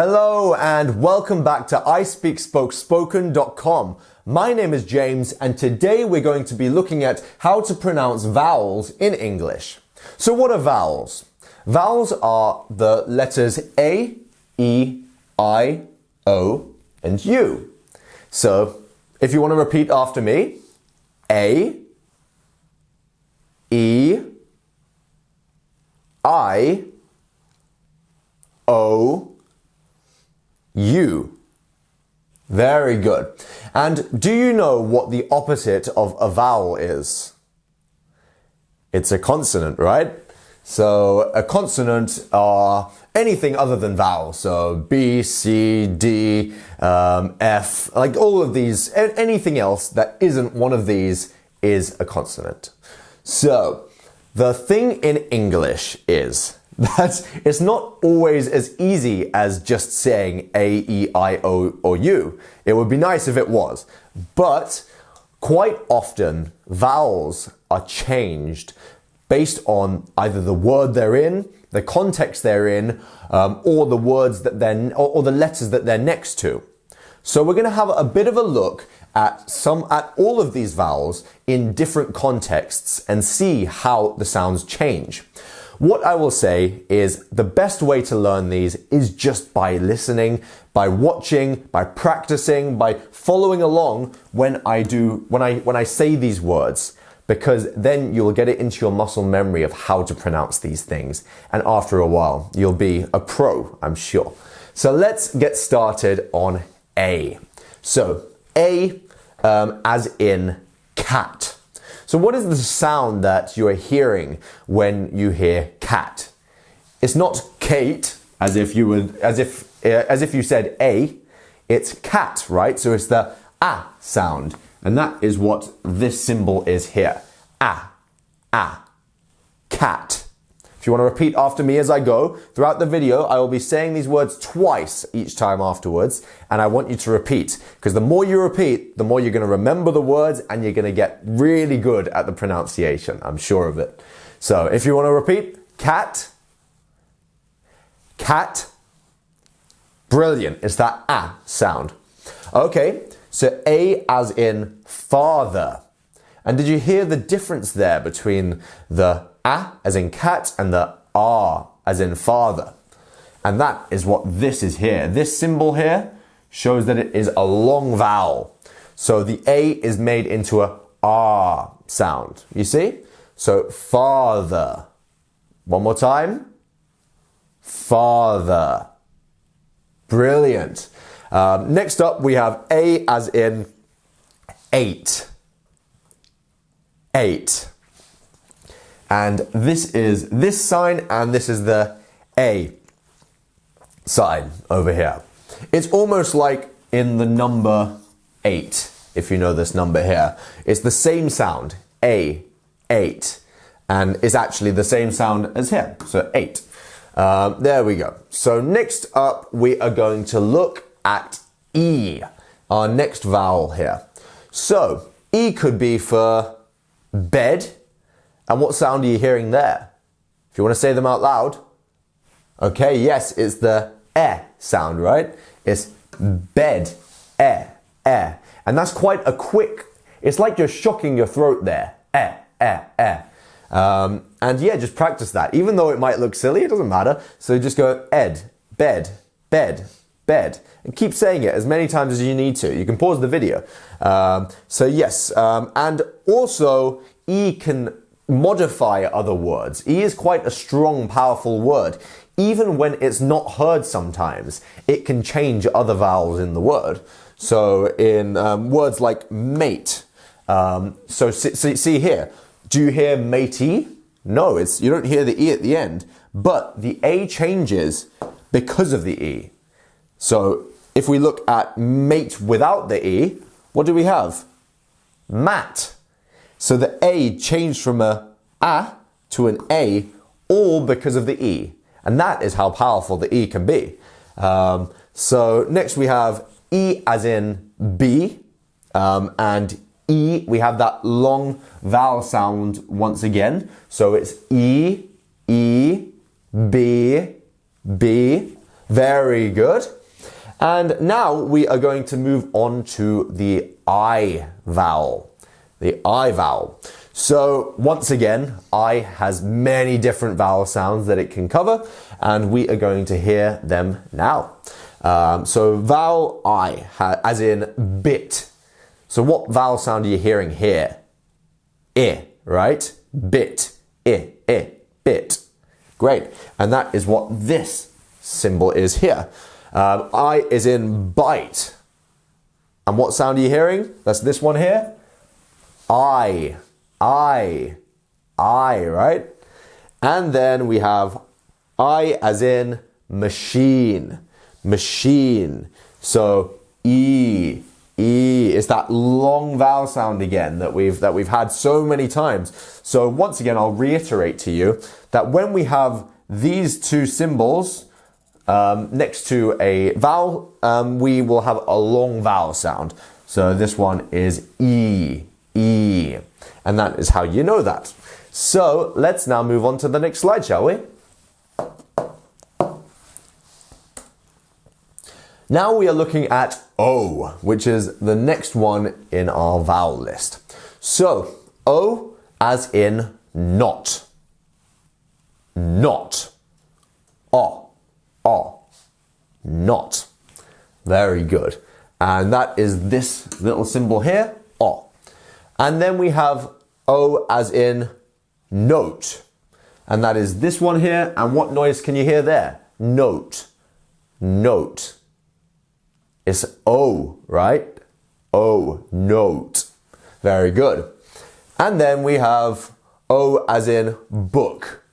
Hello and welcome back to ispeakspokespoken.com. My name is James and today we're going to be looking at how to pronounce vowels in English. So what are vowels? Vowels are the letters A, E, I, O, and U. So if you want to repeat after me, A, E, I, O, U. Very good. And do you know what the opposite of a vowel is? It's a consonant, right? So a consonant are anything other than vowels. So B, C, D, F, like all of these, anything else that isn't one of these is a consonant. So the thing in English is that it's not always as easy as just saying A, E, I, O, or U. It would be nice if it was. But quite often, vowels are changed based on either the word they're in, the context they're in, or the words that or the letters that they're next to. So we're going to have a bit of a look at all of these vowels in different contexts and see how the sounds change. What I will say is the best way to learn these is just by listening, by watching, by practicing, by following along when I say these words, because then you'll get it into your muscle memory of how to pronounce these things. And after a while, you'll be a pro, I'm sure. So let's get started on A. So A, as in cat. So what is the sound that you are hearing when you hear cat? It's not Kate, as if you said A. It's cat, right? So it's the ah sound, and that is what this symbol is here. Ah, cat. If you want to repeat after me as I go, throughout the video, I will be saying these words twice each time afterwards, and I want you to repeat, because the more you repeat, the more you're going to remember the words and you're going to get really good at the pronunciation. I'm sure of it. So if you want to repeat, cat, cat. Brilliant. It's that ah sound. Okay, so A as in father. And did you hear the difference there between the ah as in cat and the ah as in father? And that is what this is here. This symbol here shows that it is a long vowel. So the A is made into a ah sound. You see? So father. One more time. Father. Brilliant. Next up we have A as in eight. Eight. And this is this sign and this is the A sign over here. It's almost like in the number 8, if you know this number here. It's the same sound, A, 8. And it's actually the same sound as here, so 8. There we go. So next up we are going to look at E, our next vowel here. So E could be for bed. And what sound are you hearing there? If you want to say them out loud. Okay, yes, it's the sound, right? It's bed, And that's quite a quick, it's like you're shocking your throat there. And yeah, just practice that. Even though it might look silly, it doesn't matter. So just go ed, bed, bed, bed. And keep saying it as many times as you need to. You can pause the video. So yes, and also E can modify other words. E is quite a strong, powerful word. Even when it's not heard sometimes, it can change other vowels in the word. So in words like mate, so see here, do you hear matey? No, you don't hear the E at the end, but the A changes because of the E. So if we look at mate without the E, what do we have? Mat. So the A changed from a to an A, all because of the E. And that is how powerful the E can be. So next we have E as in B, and E, we have that long vowel sound once again. So it's E, E, B, B. Very good. And now we are going to move on to the I vowel. The I vowel. So once again, I has many different vowel sounds that it can cover, and we are going to hear them now. So vowel I, as in bit. So what vowel sound are you hearing here? I, right? Bit. I, bit. Great. And that is what this symbol is here. I is in bite. And what sound are you hearing? That's this one here. I, right? And then we have I as in machine. Machine. So E. It's that long vowel sound again that we've had so many times. So once again, I'll reiterate to you that when we have these two symbols next to a vowel, we will have a long vowel sound. So this one is E. And that is how you know that. So let's now move on to the next slide, shall we? Now we are looking at O, which is the next one in our vowel list. So, O as in not. Not. O. Not. Very good. And that is this little symbol here, O. And then we have O as in note. And that is this one here. And what noise can you hear there? Note. Note. It's O, right? O, note. Very good. And then we have O as in book.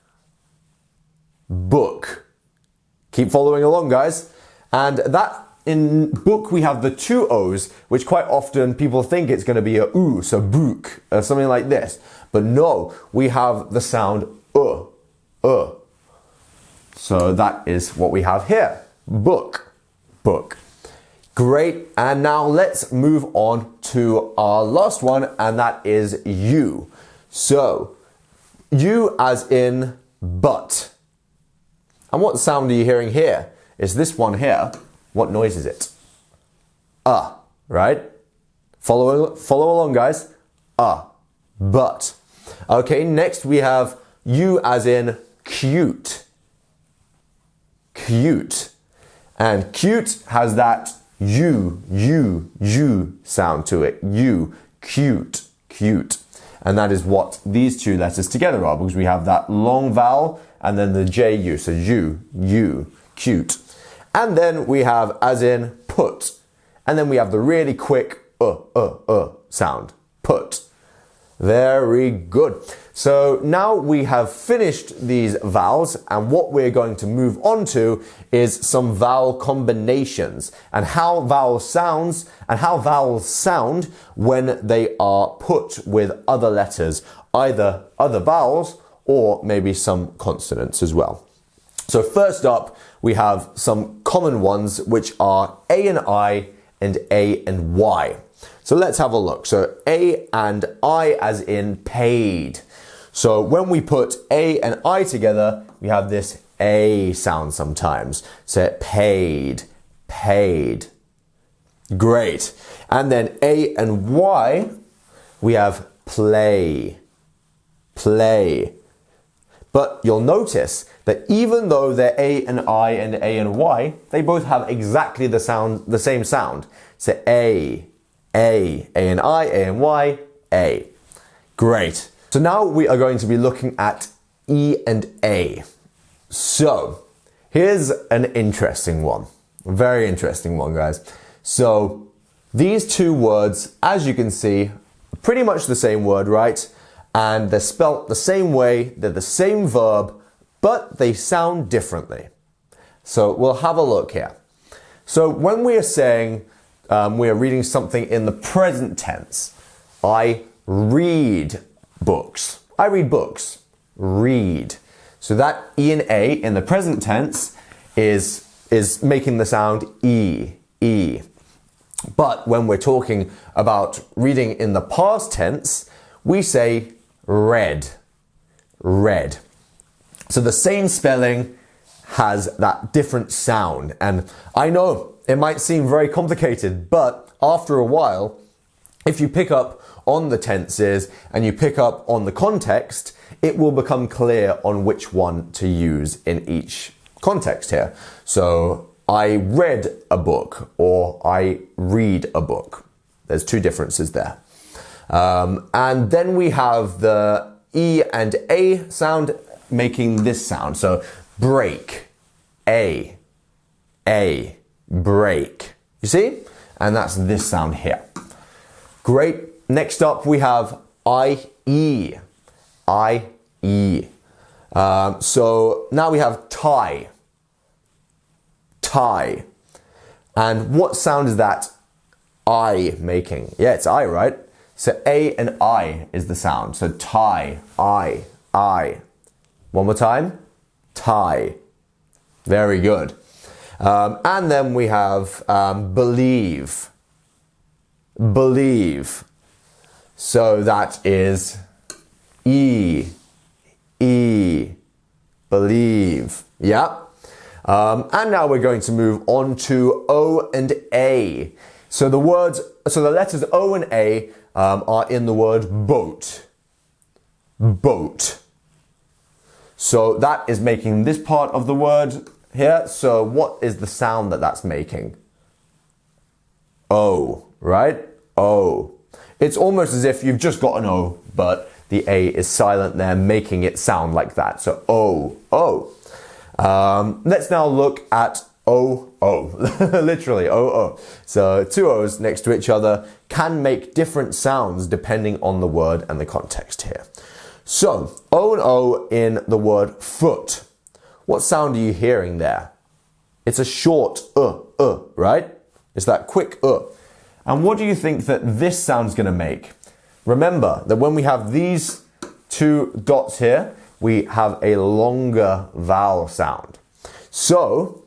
Book. Keep following along, guys. And that in book we have the two O's, which quite often people think it's going to be a oo, so book, or something like this. But no, we have the sound So that is what we have here. Book. Book. Great. And now let's move on to our last one, and that is U. So, U as in but. And what sound are you hearing here? It's this one here. What noise is it? Right? Follow along, guys. But. Okay, next we have U as in cute. Cute. And cute has that U sound to it. U, cute, cute. And that is what these two letters together are, because we have that long vowel and then the JU. So U, cute. And then we have as in put. And then we have the really quick sound. Put. Very good. So now we have finished these vowels, and what we're going to move on to is some vowel combinations and how vowels sound when they are put with other letters, either other vowels or maybe some consonants as well. So first up, we have some common ones, which are A and I and A and Y. So let's have a look. So A and I as in paid. So when we put A and I together, we have this A sound sometimes. So paid, paid. Great. And then A and Y, we have play, play. But you'll notice that even though they're A and I and A and Y, they both have exactly the same sound. So A and I, A and Y, A. Great. So now we are going to be looking at E and A. So here's an interesting one. A very interesting one, guys. So these two words, as you can see, are pretty much the same word, right? And they're spelt the same way, they're the same verb, but they sound differently. So we'll have a look here. So when we are saying we are reading something in the present tense, I read books. I read books. Read. So that E and A in the present tense is making the sound E. But when we're talking about reading in the past tense, we say read. Read. So the same spelling has that different sound. And I know it might seem very complicated, but after a while, if you pick up on the tenses and you pick up on the context, it will become clear on which one to use in each context here. So I read a book or I read a book. There's two differences there. And then we have the E and A sound making this sound. So break, A, break. You see? And that's this sound here. Great. Next up we have I-E. I-E. So now we have tie. Tie. And what sound is that I making? Yeah, it's I, right? So A and I is the sound. So tie, I. One more time. Tie. Very good. And then we have believe. Believe. So that is E. Believe. Yeah. And now we're going to move on to O and A. So the letters O and A are in the word boat. Boat. So that is making this part of the word here. So what is the sound that that's making? O, right? O. It's almost as if you've just got an O, but the A is silent there, making it sound like that. So O, O. Let's now look at O, O. Literally, O, O. So two O's next to each other can make different sounds depending on the word and the context here. So, O and O in the word foot. What sound are you hearing there? It's a short right? It's that quick And what do you think that this sound's going to make? Remember that when we have these two dots here, we have a longer vowel sound. So,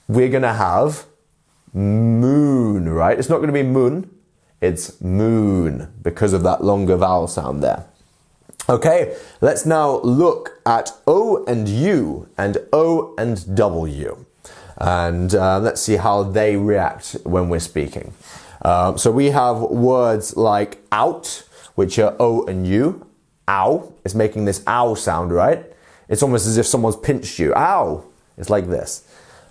we're going to have moon, right? It's not going to be moon, it's moon because of that longer vowel sound there. Okay, let's now look at O and U and O and W. And let's see how they react when we're speaking. So we have words like out, which are O and U. Ow. It's making this ow sound, right? It's almost as if someone's pinched you. Ow. It's like this.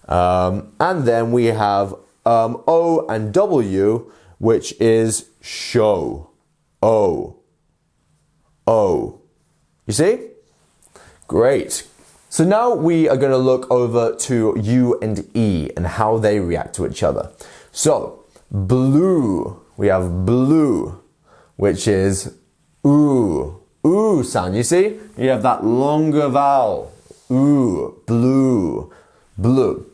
And then we have O and W, which is show. O. O. You see? Great. So now we are going to look over to U and E and how they react to each other. So, blue. We have blue, which is ooh. Ooh sound. You see? You have that longer vowel. Ooh. Blue. Blue.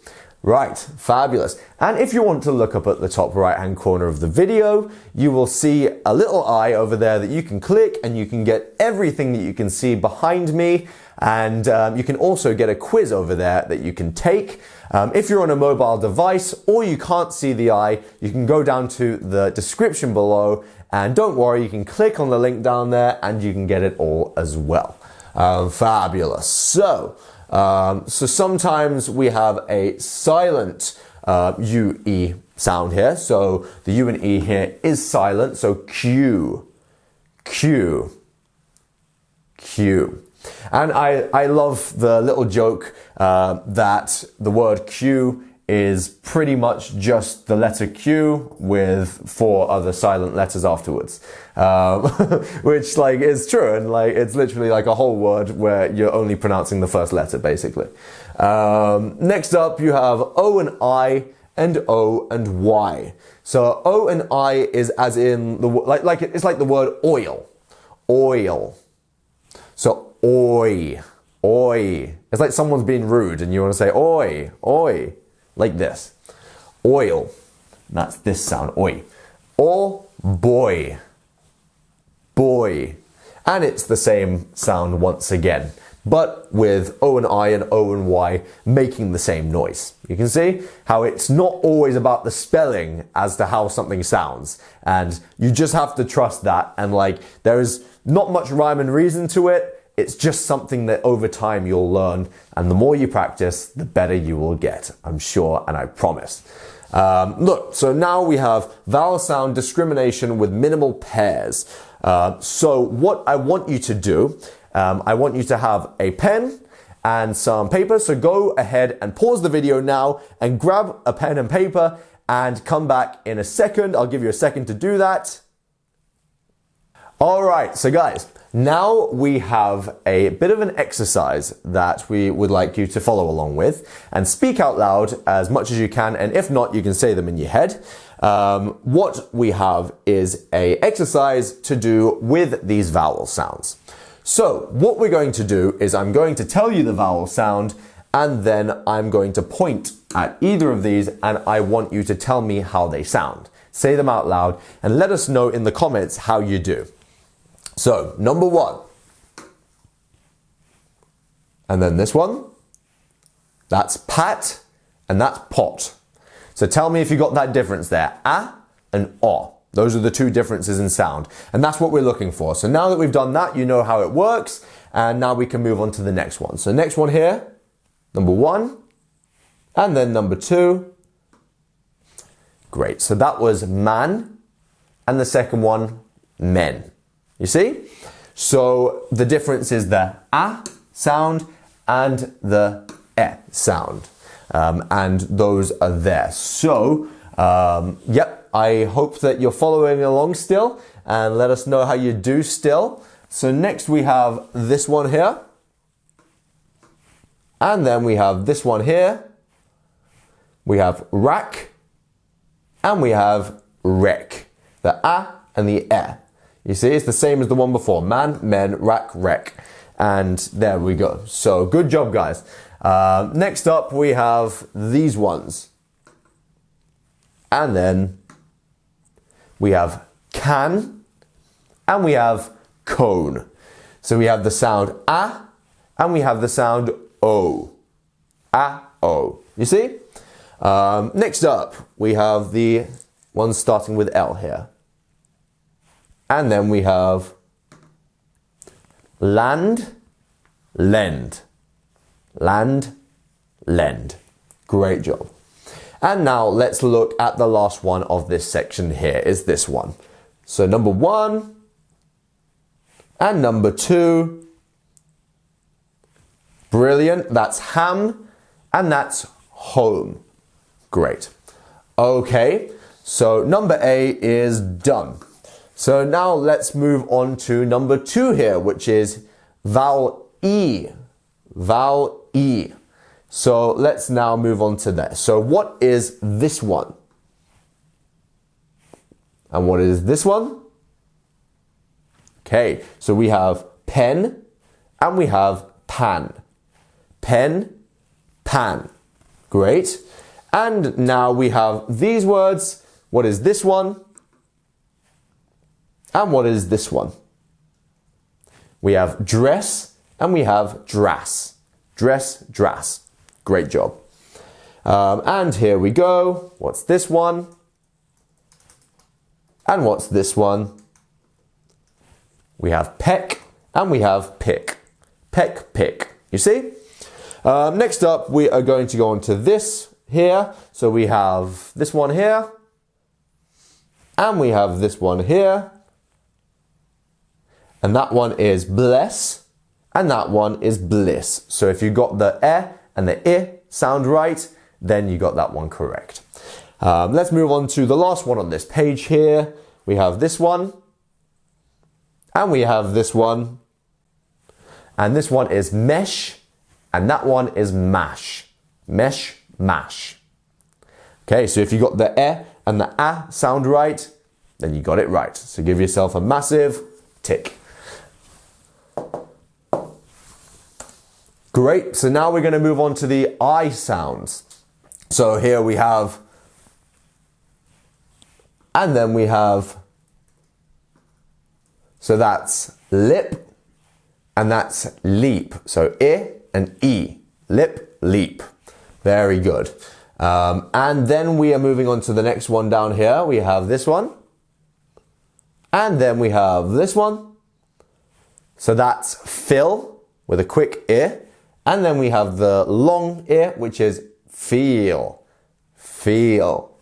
Right, fabulous. And if you want to look up at the top right hand corner of the video, you will see a little eye over there that you can click and you can get everything that you can see behind me. And you can also get a quiz over there that you can take. If you're on a mobile device or you can't see the eye, you can go down to the description below and don't worry, you can click on the link down there and you can get it all as well. Fabulous. So sometimes we have a silent U-E sound here. So the U and E here is silent. So Q, Q, Q. And I love the little joke that the word Q is pretty much just the letter Q with 4 other silent letters afterwards, which like is true, and like it's literally like a whole word where you're only pronouncing the first letter basically. Next up you have O and I and O and Y. So O and I is as in the it's like the word oil, oil. So oi, oi. It's like someone's being rude and you want to say oi, oi. Like this. Oil. That's this sound. Oi. Or boy. Boy. And it's the same sound once again, but with O and I and O and Y making the same noise. You can see how it's not always about the spelling as to how something sounds. And you just have to trust that. And like, there is not much rhyme and reason to it. It's just something that over time you'll learn, and the more you practice, the better you will get, I'm sure, and I promise. Look, so now we have vowel sound discrimination with minimal pairs. So what I want you to do, I want you to have a pen and some paper. So go ahead and pause the video now and grab a pen and paper and come back in a second. I'll give you a second to do that. All right, so guys, now we have a bit of an exercise that we would like you to follow along with and speak out loud as much as you can, and if not, you can say them in your head. What we have is an exercise to do with these vowel sounds. So what we're going to do is I'm going to tell you the vowel sound, and then I'm going to point at either of these, and I want you to tell me how they sound. Say them out loud and let us know in the comments how you do. So, number 1. And then this one. That's pat, and that's pot. So tell me if you got that difference there. A and o. Those are the two differences in sound. And that's what we're looking for. So now that we've done that, you know how it works. And now we can move on to the next one. So next one here, number 1. And then number 2. Great. So that was man. And the second one, men. You see? So the difference is the a sound and the e sound. And those are there. So, yep, I hope that you're following along still, and let us know how you do still. So next we have this one here. And then we have this one here. We have rack. And we have rec. The a and the e. You see, it's the same as the one before. Man, men, rack, rec. And there we go. So good job, guys. Next up, we have these ones. And then we have can, and we have cone. So we have the sound a, and we have the sound o. A, o. You see? Next up, we have the one starting with L here. And then we have land, lend. Land, lend. Great job. And now let's look at the last one of this section here, is this one. So number 1 and number 2. Brilliant. That's ham and that's home. Great. Okay, so number A is done. So now let's move on to number 2 here, which is vowel E. Vowel E. So let's now move on to that. So what is this one? And what is this one? Okay, so we have pen and we have pan. Pen, pan. Great. And now we have these words. What is this one? And what is this one? We have dress and we have drass. Dress, drass. Great job. And here we go. What's this one? And what's this one? We have peck and we have pick. Peck, pick. You see? Next up, we are going to go on to this here. So we have this one here. And we have this one here. And that one is bless. And that one is bliss. So if you got the e and the I sound right, then you got that one correct. Let's move on to the last one on this page here. We have this one. And we have this one. And this one is mesh. And that one is mash. Mesh, mash. Okay, so if you got the e and the a sound right, then you got it right. So give yourself a massive tick. Great, so now we're going to move on to the I sounds. So here we have, and then we have, so that's lip, and that's leap. So I and E, lip, leap. Very good. And then we are moving on to the next one down here. We have this one, and then we have this one, So that's fill with a quick I. And then we have the long I, which is feel. Feel.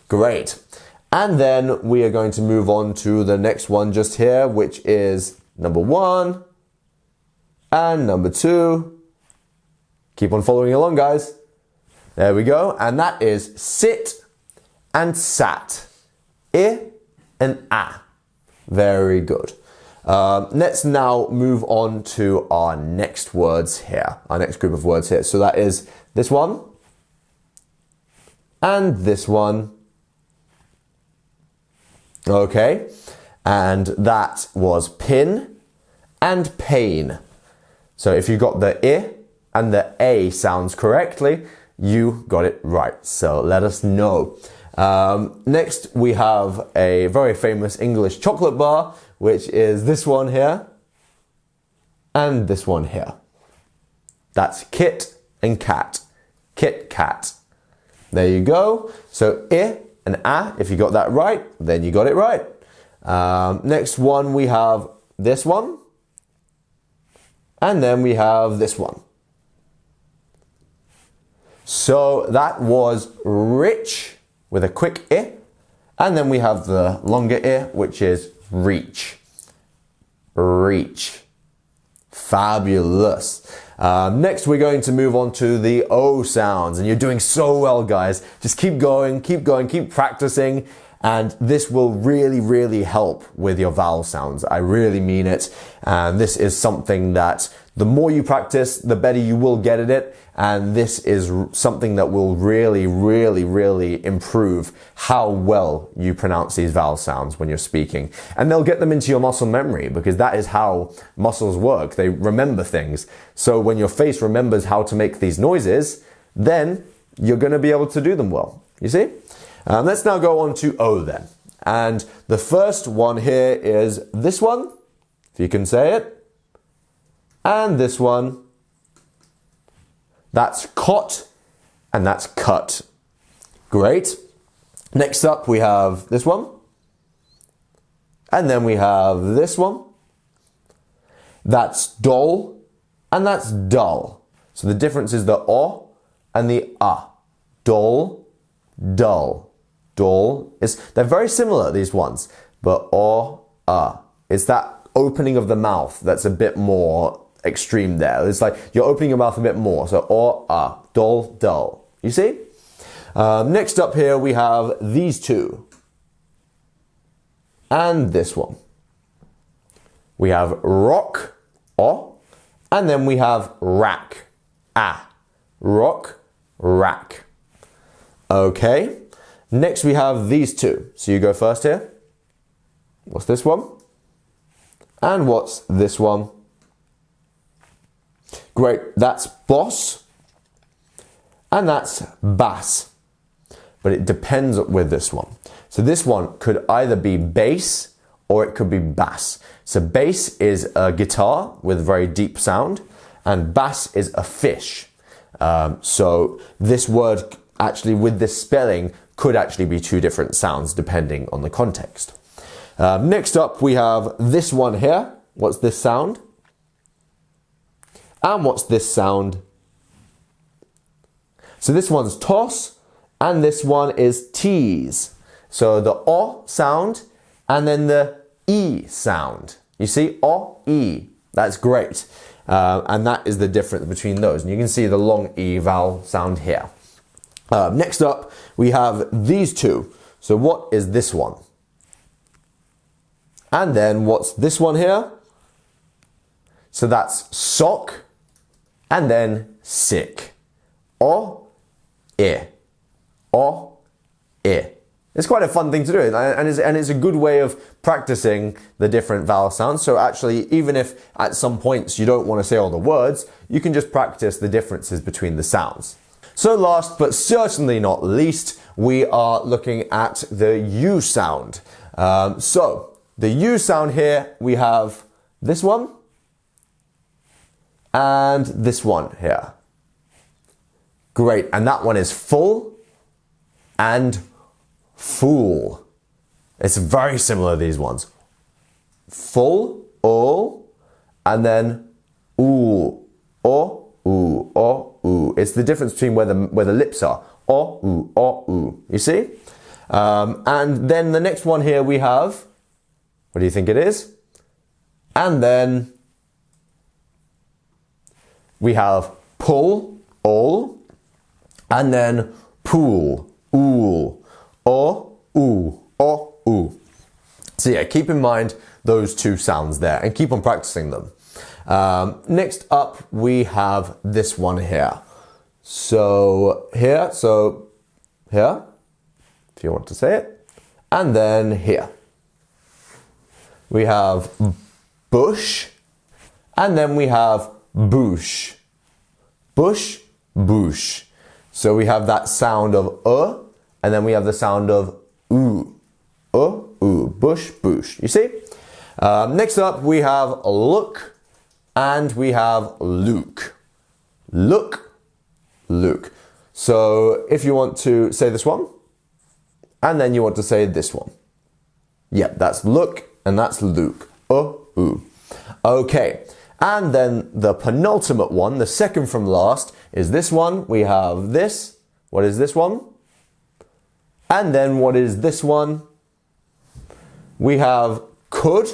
Great. And then we are going to move on to the next one just here, which is number 1 and number 2. Keep on following along, guys. There we go. And that is sit and sat. I and a. Very good. Let's now move on to our next words here, our next group of words here. So that is this one and this one. Okay, and that was pin and pain. So if you got the I and the A sounds correctly, you got it right. So let us know. Next, we have a very famous English chocolate bar, which is this one here and this one here. That's kit and cat. Kit kat. There you go. So I and a, if you got that right, then you got it right. Next one, we have this one. And then we have this one. So that was rich with a quick I. And then we have the longer I, which is reach. Reach. Fabulous. Next, we're going to move on to the O sounds. And you're doing so well, guys. Just keep going, keep practicing. And this will really, really help with your vowel sounds. I really mean it. And this is something that the more you practice, the better you will get at it. And this is something that will really, really, really improve how well you pronounce these vowel sounds when you're speaking. And they'll get them into your muscle memory, because that is how muscles work. They remember things. So when your face remembers how to make these noises, then you're going to be able to do them well. You see? Let's now go on to O then. And the first one here is this one, if you can say it. And this one. That's cot and that's cut. Great. Next up we have this one. And then we have this one. That's dull and that's dull. So the difference is the O and the A. Dull, dull. Dull. They're very similar, these ones. But O, A. It's that opening of the mouth that's a bit more extreme there. It's like you're opening your mouth a bit more. So O, A. Dull, dull. You see? Next up here we have these two. And this one. We have rock, O. And then we have rack, A. Rock, rack. Okay. Next we have these two. So you go first here. What's this one? And what's this one? Great. That's boss. And that's bass. But it depends with this one. So this one could either be bass or it could be bass. So bass is a guitar with very deep sound, and bass is a fish. So this word actually with this spelling could actually be two different sounds depending on the context. Next up we have this one here. What's this sound? And what's this sound? So this one's toss and this one is tease. So the O sound and then the E sound. You see? O, E. That's great. And that is the difference between those. And you can see the long E vowel sound here. Next up, we have these two. So what is this one? And then what's this one here? So that's sock and then sick. O, I. O, I. It's quite a fun thing to do, and it's a good way of practicing the different vowel sounds. So actually, even if at some points you don't want to say all the words, you can just practice the differences between the sounds. So last but certainly not least, we are looking at the U sound. So the U sound here, we have this one and this one here. Great, and that one is full and fool. It's very similar, these ones. Full, all, and then ooh, o, ooh, o, ooh. It's the difference between where the lips are. O, ooh. You see? And then the next one here we have, what do you think it is? And then we have pull, all, and then pool, ool, o, ooh. So yeah, keep in mind those two sounds there and keep on practicing them. Next up, we have this one here. So here, if you want to say it, and then here. We have bush, and then we have boosh. Bush, boosh. So we have that sound of and then we have the sound of ooh. Ooh, bush, boosh. You see? Next up, we have look, and we have Luke. Look, Luke. So if you want to say this one, and then you want to say this one. Yeah, that's look, and that's Luke. Ooh. Okay. And then the penultimate one, the second from last, is this one. We have this. What is this one? And then what is this one? We have could,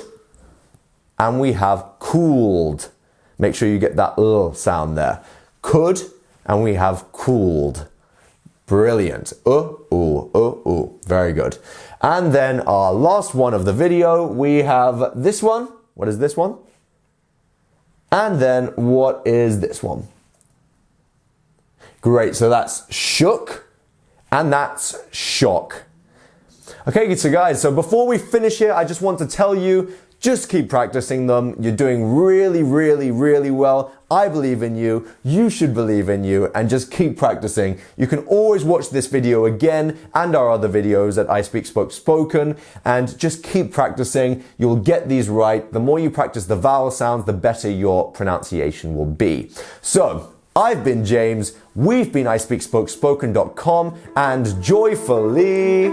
and we have cooled. Make sure you get that sound there. Could, and we have cooled. Brilliant. Ooh. Very good. And then our last one of the video, we have this one. What is this one? And then what is this one? Great. So that's shook, and that's shock. Okay, so guys, so before we finish here, I just want to tell you, just keep practicing them. You're doing really, really, really well. I believe in you. You should believe in you, and just keep practicing. You can always watch this video again and our other videos at I Speak Spoke Spoken, and just keep practicing. You'll get these right. The more you practice the vowel sounds, the better your pronunciation will be. So, I've been James. We've been iSpeakSpokeSpoken.com, and joyfully